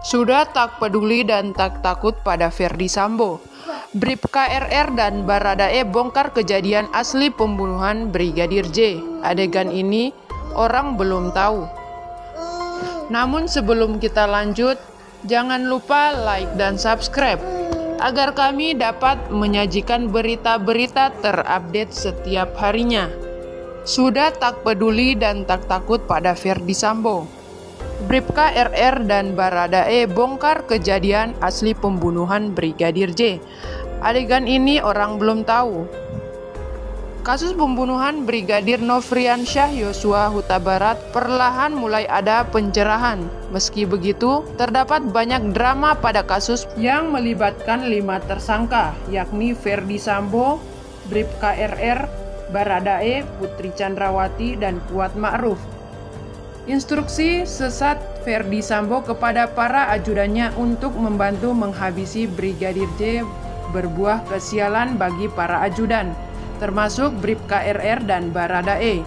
Sudah tak peduli dan tak takut pada Ferdy Sambo. Bribka RR dan Baradae bongkar kejadian asli pembunuhan Brigadir J. Adegan ini orang belum tahu. Namun sebelum kita lanjut, jangan lupa like dan subscribe agar kami dapat menyajikan berita-berita terupdate setiap harinya. Sudah tak peduli dan tak takut pada Ferdy Sambo. Bribka RR dan Baradae bongkar kejadian asli pembunuhan Brigadir J. Adegan ini orang belum tahu. Kasus pembunuhan Brigadir Nofriansyah Yosua Huta Barat perlahan mulai ada pencerahan. Meski begitu, terdapat banyak drama pada kasus yang melibatkan 5 tersangka, yakni Ferdy Sambo, Bribka RR, Baradae, Putri Chandrawati, dan Kuat Ma'ruf. Instruksi sesat Ferdy Sambo kepada para ajudannya untuk membantu menghabisi Brigadir J berbuah kesialan bagi para ajudan, termasuk Bribka RR dan Baradae.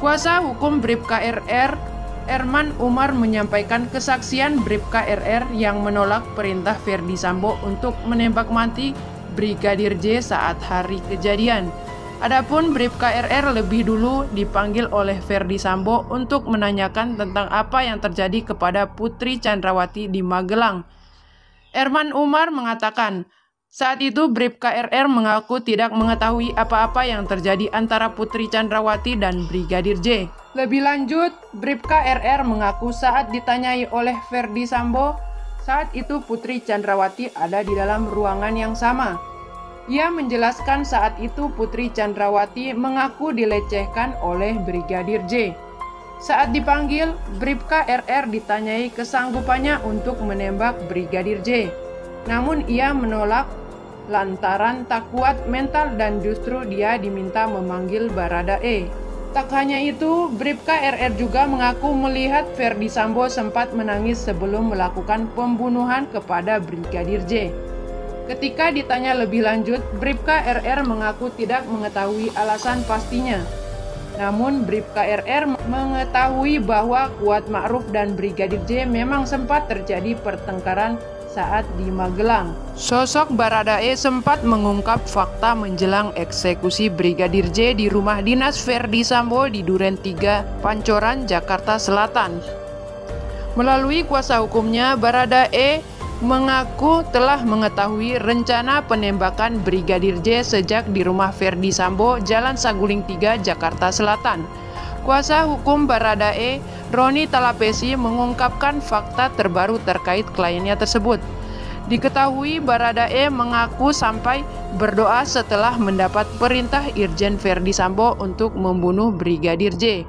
Kuasa hukum Bribka RR, Erman Umar, menyampaikan kesaksian Bribka RR yang menolak perintah Ferdy Sambo untuk menembak mati Brigadir J saat hari kejadian. Adapun Bribka RR lebih dulu dipanggil oleh Ferdy Sambo untuk menanyakan tentang apa yang terjadi kepada Putri Chandrawati di Magelang. Erman Umar mengatakan, saat itu Bribka RR mengaku tidak mengetahui apa-apa yang terjadi antara Putri Chandrawati dan Brigadir J. Lebih lanjut, Bribka RR mengaku saat ditanyai oleh Ferdy Sambo, saat itu Putri Chandrawati ada di dalam ruangan yang sama. Ia menjelaskan saat itu Putri Chandrawati mengaku dilecehkan oleh Brigadir J. Saat dipanggil, Bribka RR ditanyai kesanggupannya untuk menembak Brigadir J. Namun ia menolak lantaran tak kuat mental dan justru dia diminta memanggil Baradae. Tak hanya itu, Bribka RR juga mengaku melihat Ferdy Sambo sempat menangis sebelum melakukan pembunuhan kepada Brigadir J. Ketika ditanya lebih lanjut, Bribka RR mengaku tidak mengetahui alasan pastinya. Namun Bribka RR mengetahui bahwa Kuat Ma'ruf dan Brigadir J memang sempat terjadi pertengkaran saat di Magelang. Sosok Baradae sempat mengungkap fakta menjelang eksekusi Brigadir J di rumah dinas Ferdy Sambo di Duren 3, Pancoran, Jakarta Selatan. Melalui kuasa hukumnya, Baradae mengaku telah mengetahui rencana penembakan Brigadir J sejak di rumah Ferdy Sambo, Jalan Saguling 3, Jakarta Selatan. Kuasa hukum Baradae, Roni Talapesi, mengungkapkan fakta terbaru terkait kliennya tersebut. Diketahui Baradae mengaku sampai berdoa setelah mendapat perintah Irjen Ferdy Sambo untuk membunuh Brigadir J.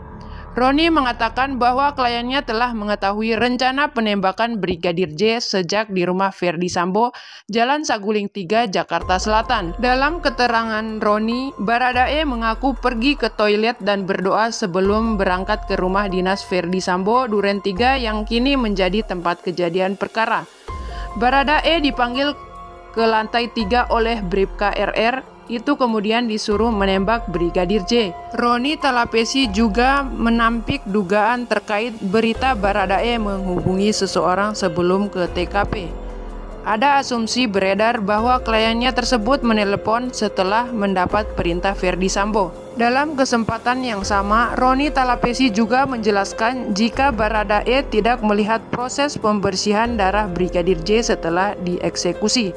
Roni mengatakan bahwa kliennya telah mengetahui rencana penembakan Brigadir J sejak di rumah Ferdy Sambo, Jalan Saguling 3, Jakarta Selatan. Dalam keterangan Roni, Baradae mengaku pergi ke toilet dan berdoa sebelum berangkat ke rumah dinas Ferdy Sambo, Duren 3 yang kini menjadi tempat kejadian perkara. Baradae dipanggil ke lantai 3 oleh Bribka RR. Itu kemudian disuruh menembak Brigadir J. Roni Talapesi juga menampik dugaan terkait berita Baradae menghubungi seseorang sebelum ke TKP. Ada asumsi beredar bahwa kliennya tersebut menelepon setelah mendapat perintah Ferdy Sambo. Dalam kesempatan yang sama, Roni Talapesi juga menjelaskan jika Baradae tidak melihat proses pembersihan darah Brigadir J setelah dieksekusi.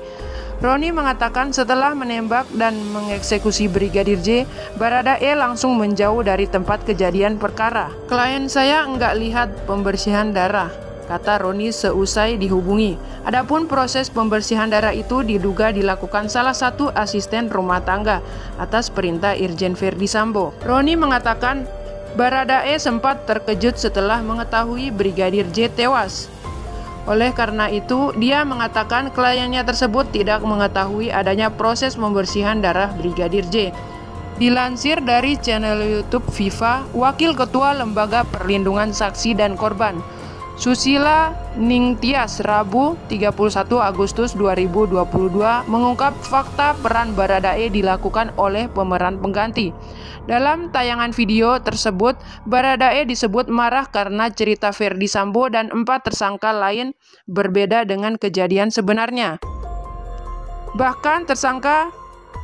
Roni mengatakan setelah menembak dan mengeksekusi Brigadir J, Baradae langsung menjauh dari tempat kejadian perkara. Klien saya enggak lihat pembersihan darah, kata Roni seusai dihubungi. Adapun proses pembersihan darah itu diduga dilakukan salah satu asisten rumah tangga atas perintah Irjen Ferdy Sambo. Roni mengatakan Baradae sempat terkejut setelah mengetahui Brigadir J tewas. Oleh karena itu, dia mengatakan kliennya tersebut tidak mengetahui adanya proses pembersihan darah Brigadir J. Dilansir dari channel YouTube Viva, Wakil Ketua Lembaga Perlindungan Saksi dan Korban, Susila Ningtyas Rabu 31 Agustus 2022 mengungkap fakta peran Baradae dilakukan oleh pemeran pengganti. Dalam tayangan video tersebut, Baradae disebut marah karena cerita Ferdy Sambo dan 4 tersangka lain berbeda dengan kejadian sebenarnya. Bahkan tersangka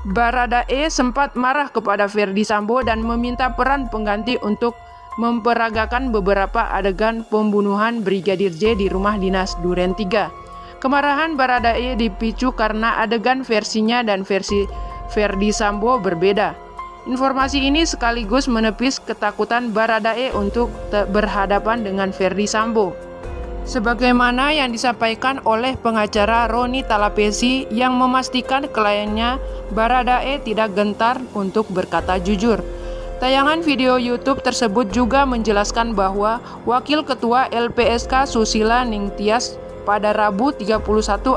Baradae sempat marah kepada Ferdy Sambo dan meminta peran pengganti untuk memperagakan beberapa adegan pembunuhan Brigadir J di rumah dinas Duren 3. Kemarahan Baradae dipicu karena adegan versinya dan versi Ferdy Sambo berbeda. Informasi ini sekaligus menepis ketakutan Baradae untuk berhadapan dengan Ferdy Sambo. Sebagaimana yang disampaikan oleh pengacara Roni Talapesi yang memastikan kliennya Baradae tidak gentar untuk berkata jujur. Tayangan video YouTube tersebut juga menjelaskan bahwa Wakil Ketua LPSK Susila Ningtyas pada Rabu 31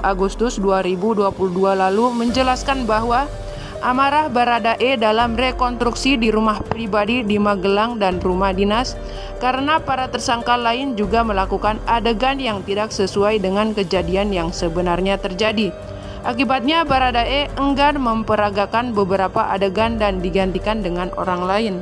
Agustus 2022 lalu menjelaskan bahwa amarah Baradae dalam rekonstruksi di rumah pribadi di Magelang dan rumah dinas karena para tersangka lain juga melakukan adegan yang tidak sesuai dengan kejadian yang sebenarnya terjadi. Akibatnya Baradae enggan memperagakan beberapa adegan dan digantikan dengan orang lain.